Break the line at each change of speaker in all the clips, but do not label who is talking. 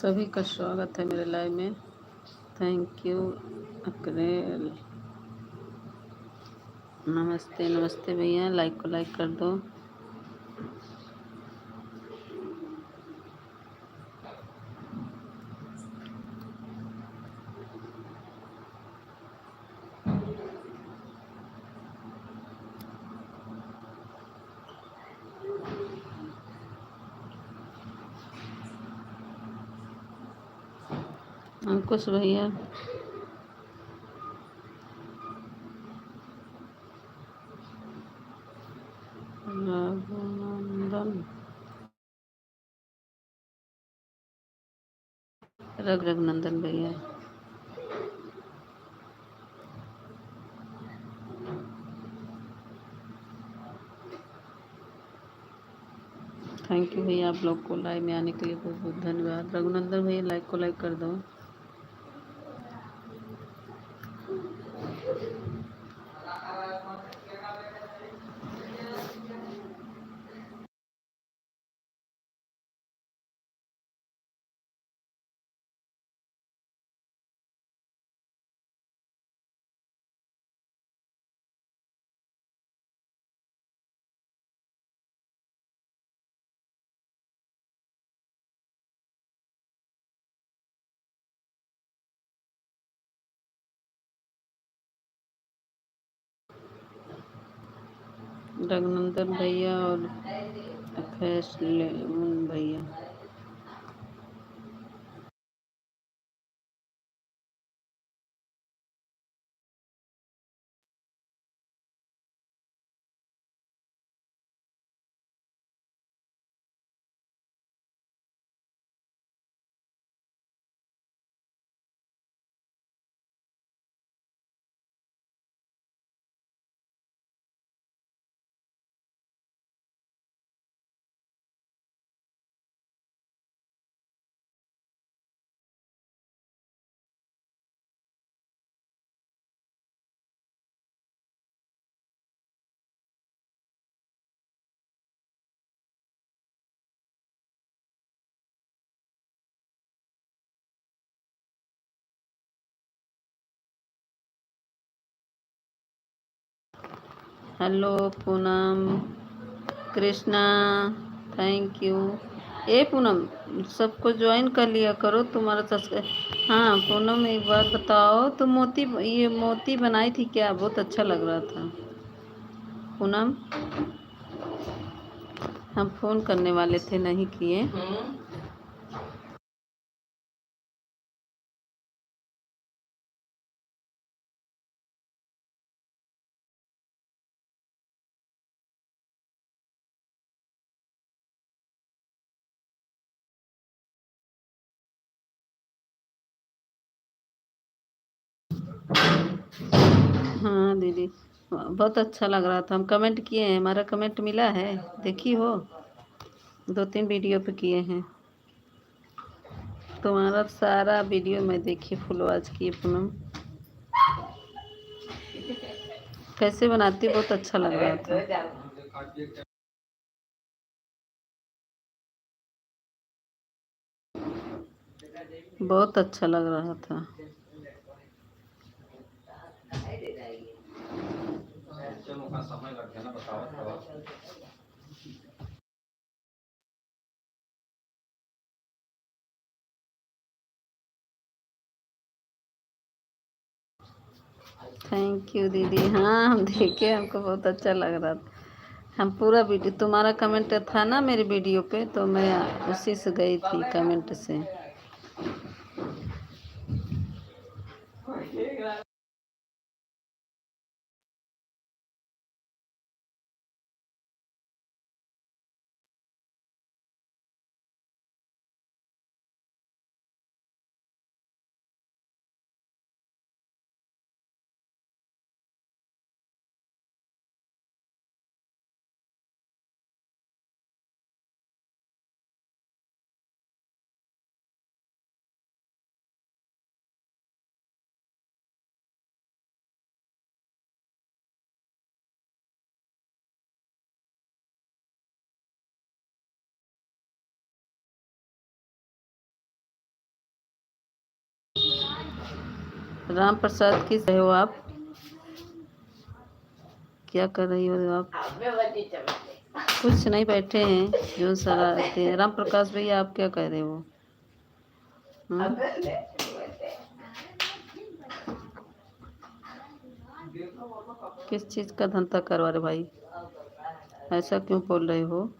सभी का स्वागत है मेरे लाइव में। थैंक यू अक्रेल। नमस्ते नमस्ते भैया, लाइक को लाइक कर दो। अंकुश भैया, रघुनंदन, रघुनंदन भैया, थैंक यू भैया। आप लोग को लाइव में आने के लिए बहुत बहुत धन्यवाद। रघुनंदन भैया, लाइक को लाइक कर दो। रघुनंदन भैया और फैसले भैया, hello Poonam, Krishna, thank you. ए पूनम, सबको ज्वाइन कर लिया करो, तुम्हारा सब्सक्राइब। हाँ पूनम, एक बात बताओ, तुम ये मोती बनाई थी क्या? बहुत अच्छा लग रहा था पूनम। हम फ़ोन करने वाले थे, नहीं किए। हाँ दीदी, बहुत अच्छा लग रहा था। हम कमेंट किए हैं, हमारा कमेंट मिला है, देखी हो? 2-3 वीडियो पे किए हैं। तुम्हारा सारा वीडियो मैं देखी, फुल वॉच की पूनम। कैसे बनाती, बहुत अच्छा लग रहा था। बहुत अच्छा लग रहा था। थैंक यू दीदी। हाँ हम देखे, हमको बहुत अच्छा लग रहा था। हम पूरा वीडियो, तुम्हारा कमेंट था ना मेरे वीडियो पे, तो मैं उसी से गई थी कमेंट से। राम प्रसाद किस रहे हो आप? क्या कर रही हो आप? कुछ नहीं, बैठे हैं। जो शरारते हैं। राम प्रकाश भैया आप क्या कर रहे हो? हम्म? किस चीज का धंधा करवा रहे भाई? ऐसा क्यों बोल रहे हो?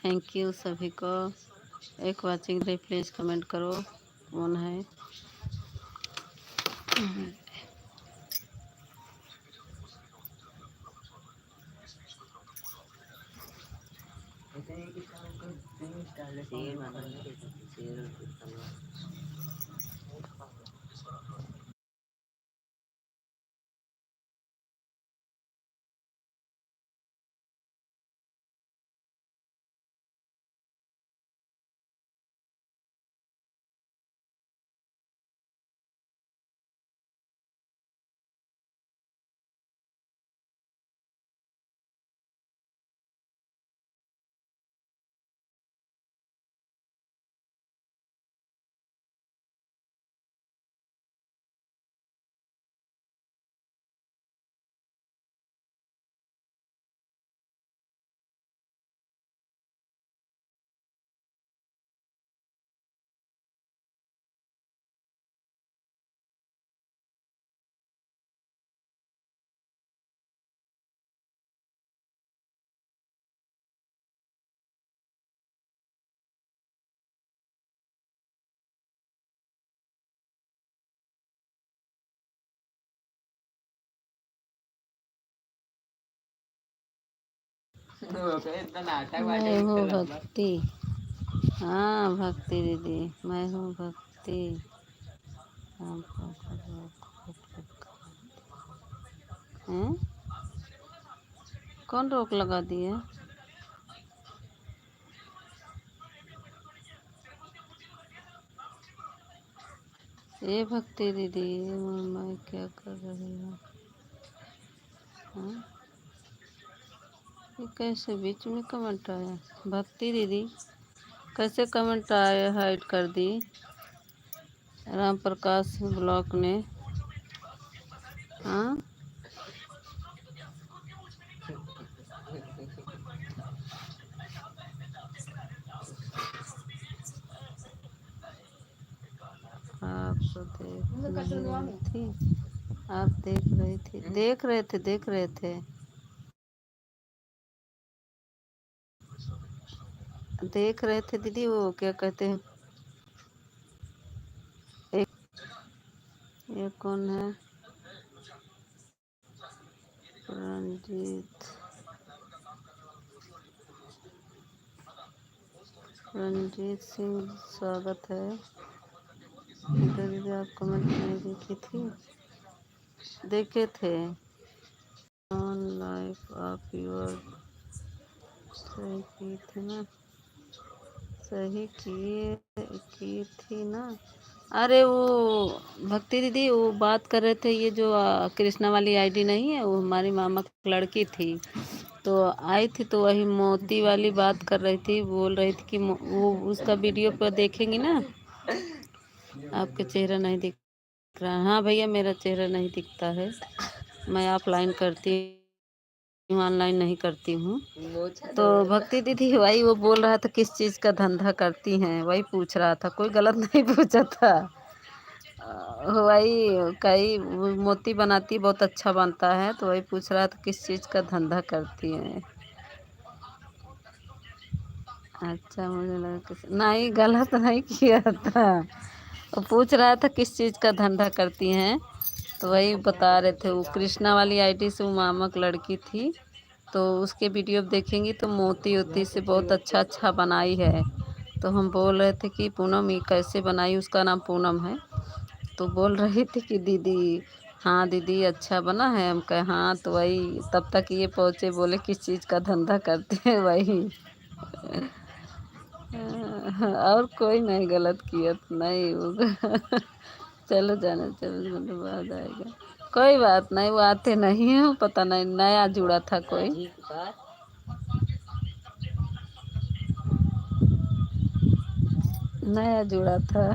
थैंक यू सभी को। एक वाचिंग रही, प्लीज़ कमेंट करो कौन है। मैं हूँ भक्ति। हाँ भक्ति दीदी, मैं हूँ भक्ति। हैं? कौन रोक लगा दिए? ये भक्ति दीदी, मैं क्या कर रही हूँ? हाँ? ये कैसे बीच में कमेंट आया? भक्ति दीदी कैसे कमेंट आया? हाइड कर दी राम प्रकाश ब्लॉक ने। हाँ आप तो देख नहीं रही थी, आप देख रही थी, देख रहे थे, देख रहे थे, देख रहे थे दीदी। वो क्या कहते हैं, एक ये कौन है? रंजीत, रंजीत सिंह, स्वागत है। दीदी आप कमेंट नहीं देखी थी? देखे थे। ऑन लाइफ ऑफ यूर, सही की थी ना, सही की थी ना। अरे वो भक्ति दीदी वो बात कर रहे थे, ये जो कृष्णा वाली आईडी नहीं है, वो हमारी मामा की लड़की थी, तो आई थी, तो वही मोती वाली बात कर रही थी, बोल रही थी कि वो उसका वीडियो पर देखेंगी ना। आपका चेहरा नहीं दिख रहा? हाँ भैया, मेरा चेहरा नहीं दिखता है, मैं ऑफलाइन करती हूँ, ऑनलाइन नहीं करती हूँ। तो भक्ति दीदी वही वो बोल रहा था किस चीज़ का धंधा करती हैं, वही पूछ रहा था, कोई गलत नहीं पूछा था। वही कई मोती बनाती, बहुत अच्छा बनता है, तो वही पूछ रहा था किस चीज़ का धंधा करती हैं। अच्छा, मुझे लगा किस नहीं, गलत नहीं किया था। वो पूछ रहा था किस चीज़ का धंधा करती हैं, तो वही बता रहे थे। वो कृष्णा वाली आईडी से वो मामा की लड़की थी, तो उसके वीडियो देखेंगी तो मोती उती से बहुत अच्छा अच्छा बनाई है। तो हम बोल रहे थे कि पूनम ये कैसे बनाई, उसका नाम पूनम है। तो बोल रही थी कि दीदी, हाँ दीदी अच्छा बना है। हम कहे हाँ, तो वही तब तक ये पहुँचे, बोले किस चीज़ का धंधा करते हैं वही। और कोई नहीं गलत किया तो नहीं होगा। चलो जाने, चलो जाने, बाद आएगा, कोई बात नहीं। वो आते नहीं है, पता नहीं नया जुड़ा था कोई, नया जुड़ा था।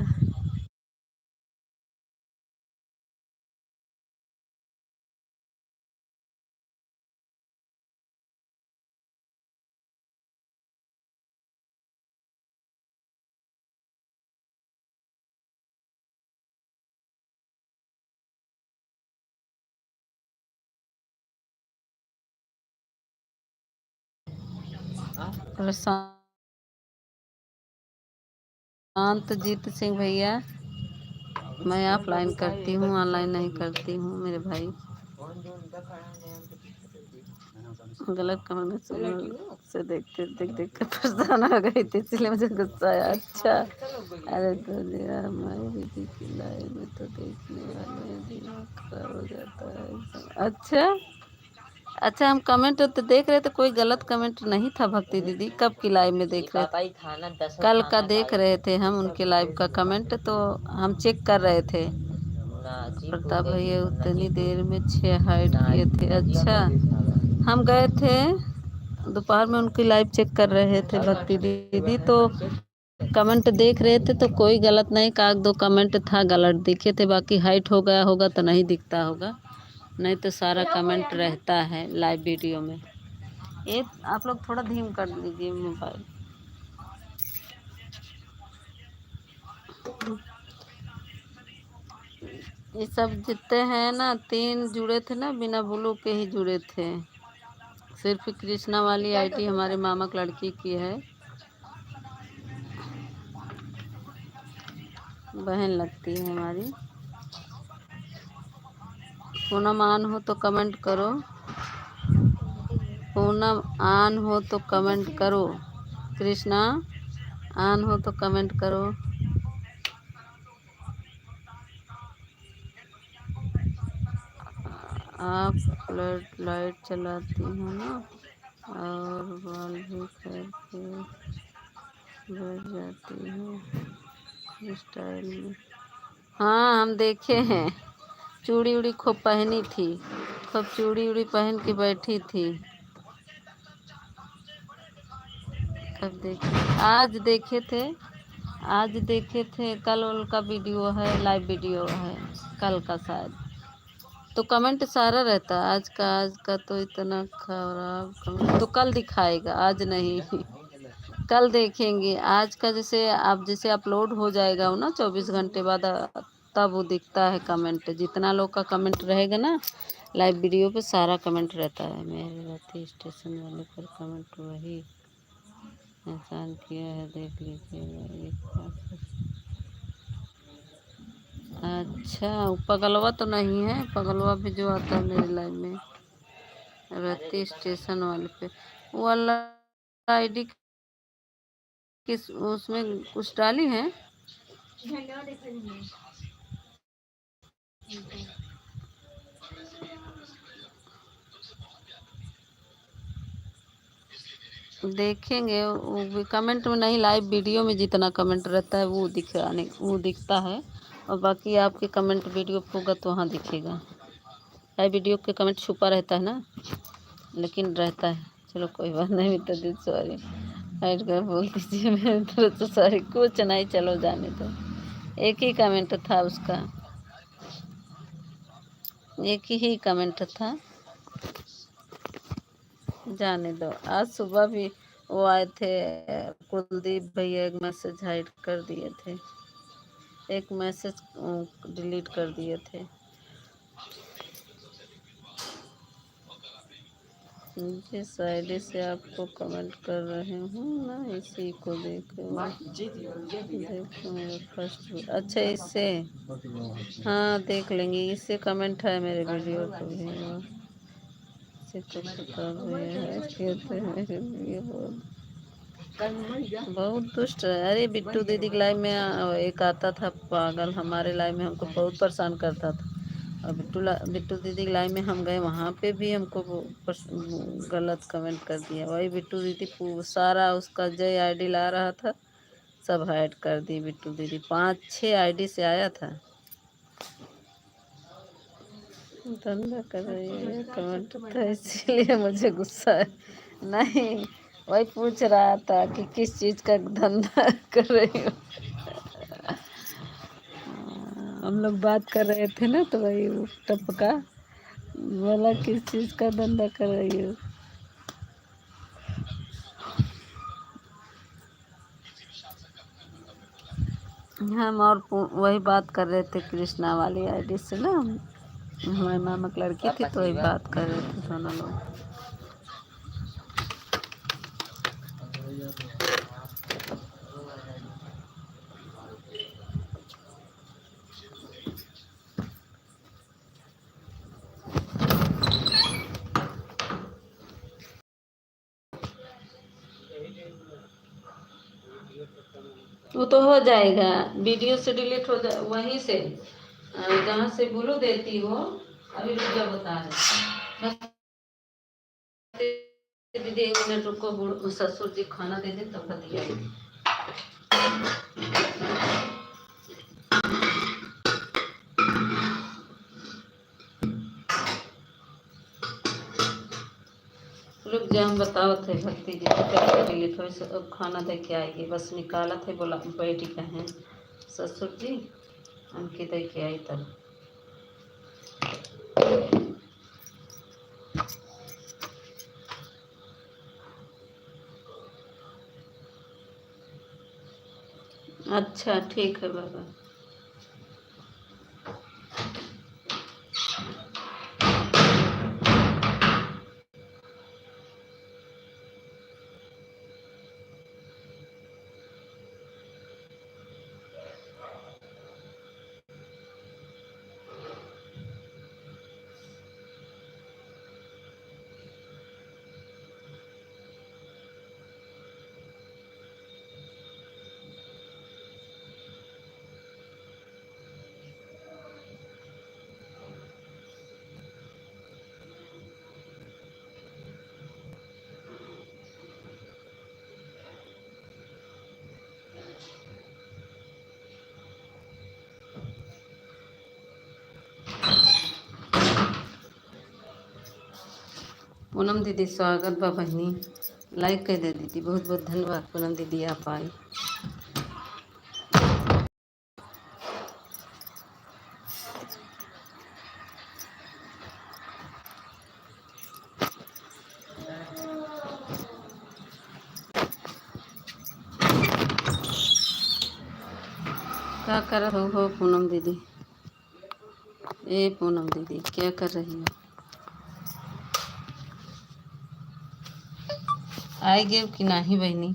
परेशान अंतजीत सिंह भैया, मैं ऑफलाइन करती हूँ, ऑनलाइन नहीं करती हूँ मेरे भाई। गलत कमेंट से देखते देख देख कर परेशान हो गई थी, इसलिए मुझे गुस्सा आया। अच्छा, अरे तो यार हमारी दीदी की लाइव में तो देखने वाले दिमाग खराब हो जाता है। अच्छा अच्छा, हम कमेंट तो देख रहे थे, कोई गलत कमेंट नहीं था भक्ति दीदी। कब की लाइव में देख रहे थे? कल का देख रहे थे हम उनके लाइव का कमेंट, तो हम चेक कर रहे थे। प्रताप भैया उतनी देर में 6 हाइड किए थे। अच्छा, हम गए थे दोपहर में उनकी लाइव चेक कर रहे थे भक्ति दीदी, तो कमेंट देख रहे थे, तो कोई गलत नहीं, का 2 कमेंट था गलत दिखे थे, बाकी हाइट हो गया होगा तो नहीं दिखता होगा, नहीं तो सारा कमेंट रहता है लाइव वीडियो में। ये आप लोग थोड़ा धीम कर लीजिए मोबाइल। ये सब जितने हैं ना, 3 जुड़े थे ना, बिना ब्लू के ही जुड़े थे। सिर्फ कृष्णा वाली आईडी हमारे मामा की लड़की की है, बहन लगती है हमारी। पूनम आन हो तो कमेंट करो, पूनम आन हो तो कमेंट करो, कृष्णा आन हो तो कमेंट करो। आप फ्लड लाइट चलाती हो ना, और बाल भी करके बैठ जाती हो स्टाइल में। हाँ, हम देखे हैं, चूड़ी उड़ी खूब पहनी थी, खूब चूड़ी उड़ी पहन के बैठी थी। कब देखे? आज देखे थे, आज देखे थे। कल उनका वीडियो है, लाइव वीडियो है कल का शायद, तो कमेंट सारा रहता है। आज का तो इतना खराब कमेंट तो कल दिखाएगा, आज नहीं। कल देखेंगे। आज का जैसे आप जैसे अपलोड हो जाएगा वो ना 24 घंटे बाद, तब वो दिखता है कमेंट। जितना लोग का कमेंट रहेगा ना लाइव वीडियो पे, सारा कमेंट रहता है। मेरे राती स्टेशन वाले पर कमेंट वही एहसान किया है, देख लीजिएगा एक बार। अच्छा, वो पगलवा तो नहीं है? पगलवा भी जो आता है मेरे लाइव में रहती स्टेशन वाले पे, वो वाला आईडी किस उसमें कुछ डाली है? देखेंगे, वो भी कमेंट में नहीं, लाइव वीडियो में जितना कमेंट रहता है वो दिखता है, और बाकी आपके कमेंट वीडियो पे होगा तो वहाँ दिखेगा। लाइव वीडियो के कमेंट छुपा रहता है ना, लेकिन रहता है। चलो कोई बात नहीं, तो दी सॉरी, हाइड कर बोल दीजिए मेरे तरफ से सॉरी। कुछ नहीं, चलो जाने दो। एक ही कमेंट था उसका, एक ही कमेंट था, जाने दो। आज सुबह भी वो आए थे कुलदीप भैया, एक मैसेज हाइड कर दिए थे, एक मैसेज डिलीट कर दिए थे। जिस आईडी से आपको कमेंट कर रहे हूँ ना, इसी को देखो देखो मेरा फर्स्ट। अच्छा, इससे हाँ देख लेंगे, इससे कमेंट है मेरे वीडियो को भी। इसे तो पता भी है, कहते हैं मेरे वीडियो बहुत दुष्ट है। अरे बिट्टू दीदी की लाइव में एक आता था पागल, हमारे लाइव में हमको बहुत परेशान करता था, और बिट्टू दीदी की लाइव में हम गए, वहाँ पे भी हमको गलत कमेंट कर दिया। वही बिट्टू दीदी सारा उसका जय आईडी ला रहा था, सब हाइड कर दी बिट्टू दीदी। 5-6 आईडी से आया था, धंधा कर रही है कमेंट था, इसीलिए मुझे गुस्सा है। नहीं, वही पूछ रहा था कि किस चीज़ का धंधा कर रही हो। हम लोग बात कर रहे थे ना, तो वही टपका, बोला किस चीज़ का धंधा कर रही हो। हम और वही बात कर रहे थे कृष्णा वाली आईडी से ना, हमारे मामा की लड़की थी, तो वही बात कर रहे थे दोनों लोग। वो तो हो जाएगा, वीडियो से डिलीट हो जा वहीं से, जहाँ से बोलो देती हो। अभी रुक जा, बता रहे बस। दीदी 1 मिनट रुको, ससुर जी खाना दे दे तब बतिया। रुक जा, हम बताओ थे भक्ति जी को कैसे डिलीट हो, अब खाना दे के आएगी, बस निकाला थे, बोला बैठी कहें ससुर जी, उनकी दे के आई तब। अच्छा ठीक है बाबा। पूनम दीदी स्वागत बा बहनी, लाइक कर दे दीदी, बहुत बहुत धन्यवाद पूनम दीदी आप आई। क्या कर रहे हो पूनम दीदी? ए पूनम दीदी क्या कर रही हो? आएगी कि नहीं बहनी?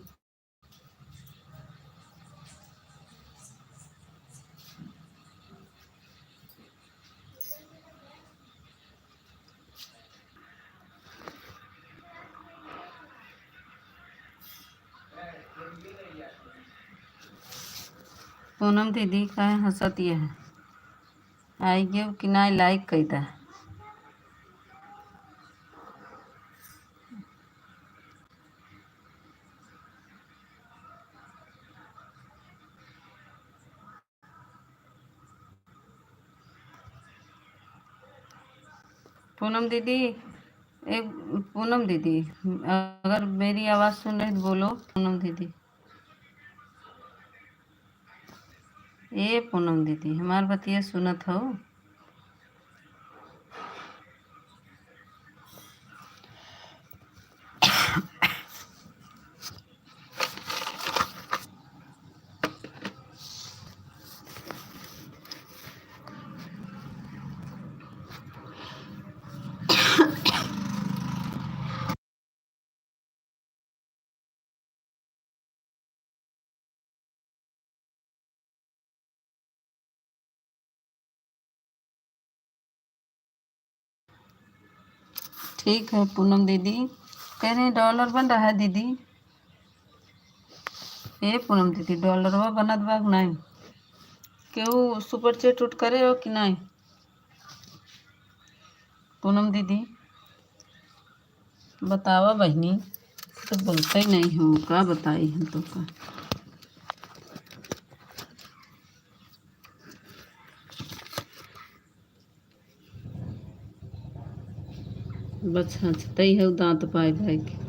पूनम दीदी का हंसत ये है, आएगी कि नहीं लाइक कर दा। पूनम दीदी, एक पूनम दीदी, अगर मेरी आवाज़ सुन रही तो बोलो पूनम दीदी। ए पूनम दीदी हमार बतिया सुनत हो? ठीक है पूनम दीदी, कह रहे डॉलर बन रहा है दीदी। ए पूनम दीदी डॉलरवा बनत बा कि नहीं? केहू सुपर चैट उठ करे हो कि नहीं? पूनम दीदी बतावा बहनी, तो बोलते ही नहीं हो, का बताई हम तो का। बस हंसते ही है दांत पाई पाई के।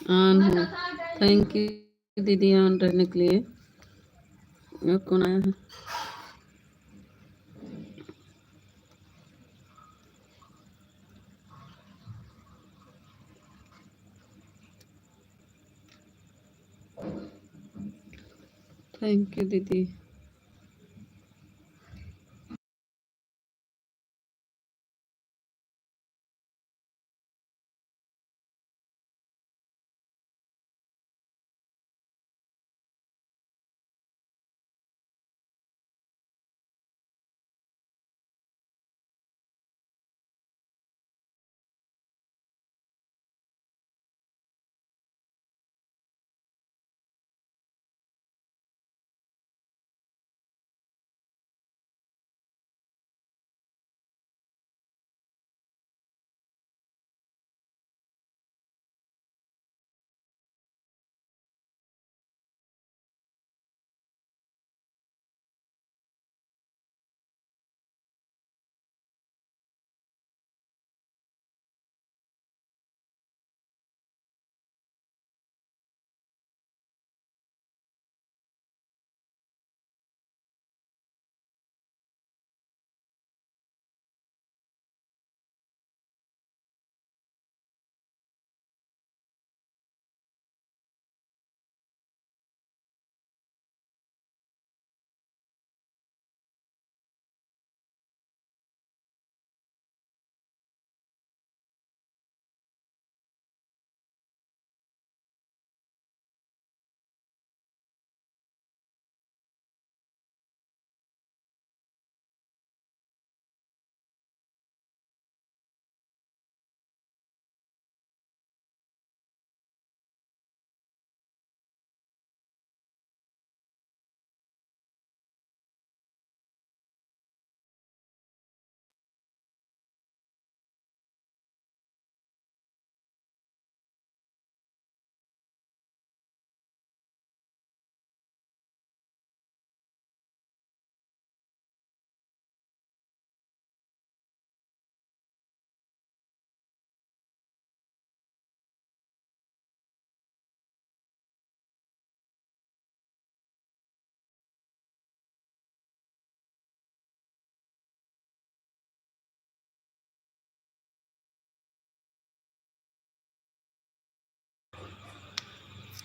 ऑन हो। थैंक यू दीदी ऑन रहने के लिए। और कौन आया है? थैंक यू दीदी।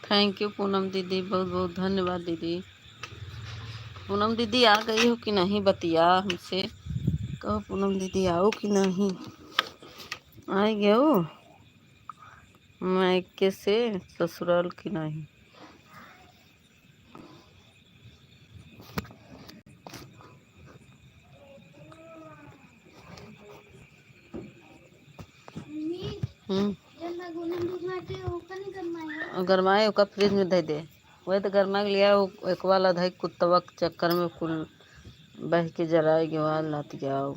थैंक यू पूनम दीदी, बहुत बहुत धन्यवाद दीदी। पूनम दीदी आ गई हो कि नहीं बतिया हमसे। कहो पूनम दीदी आओ कि नहीं। आ गए हो मायके से ससुराल की नहीं। गरमाए ओका फ्रिज में धै दे। वही तो गरमा के लिया वो एक वाला धै कुत्तवा के चक्कर में कुल बह के जराए गवा लात जाओ।